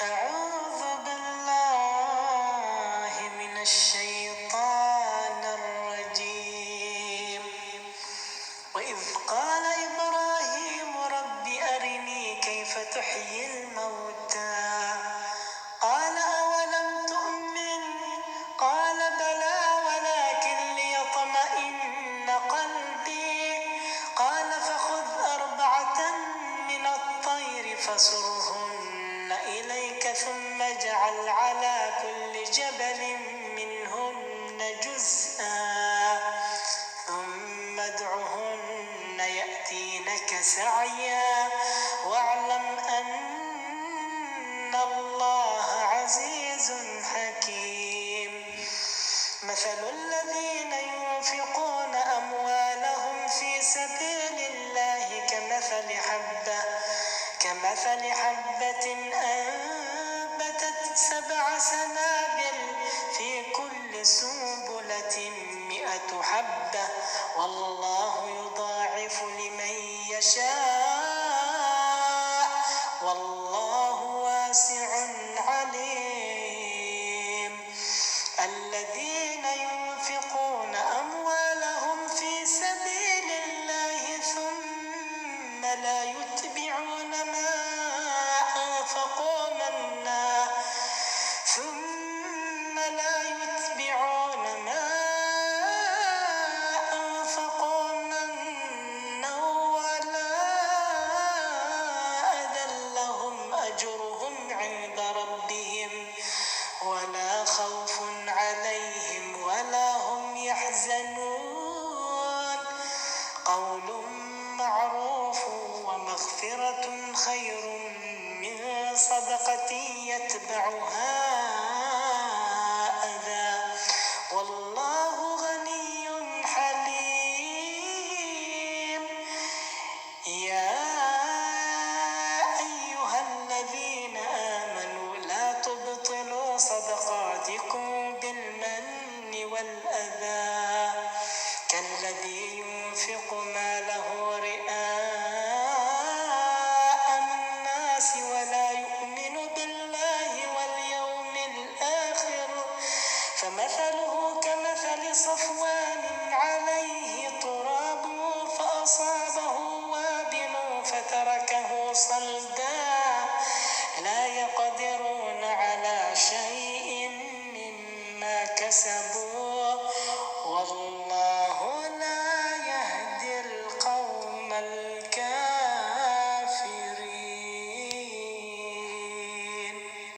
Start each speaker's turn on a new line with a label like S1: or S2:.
S1: أعوذ بالله من الشيطان الرجيم. وإذ قال إبراهيم رب أرني كيف تحيي الموتى قال أولم تؤمن قال بلى ولكن ليطمئن قلبي قال فخذ أربعة من الطير فصرهن إليك ثم اجعل على كل جبل منهن جزءا ثم ادعهن يأتينك سعيا واعلم أن الله عزيز حكيم. مثل الذين ينفقون أموالهم في سبيل الله كمثل حبة أنبتت 7 سنابل في كل سنبلة 100 حبة والله يضاعف لمن يشاء والله واسع عليم. الذين ينفقون أموالهم في سبيل الله ثم لا يتبعون ما أنفقوا منا ولا أذى لهم أجرهم عند ربهم ولا خوف عليهم ولا هم يحزنون. قول معروف ومغفرة خير من صدقة يتبعها أذى والله غني حليم. يا أيها الذين آمنوا لا تبطلوا صدقاتكم بالمن والأذى كالذي ينفق ماله رئاء الناس ولا يؤمن بالله واليوم الآخر فمثله كمثل صفوان عليه تراب فأصابه وابل فتركه صلدا لا يقدرون على شيء مما كسبوا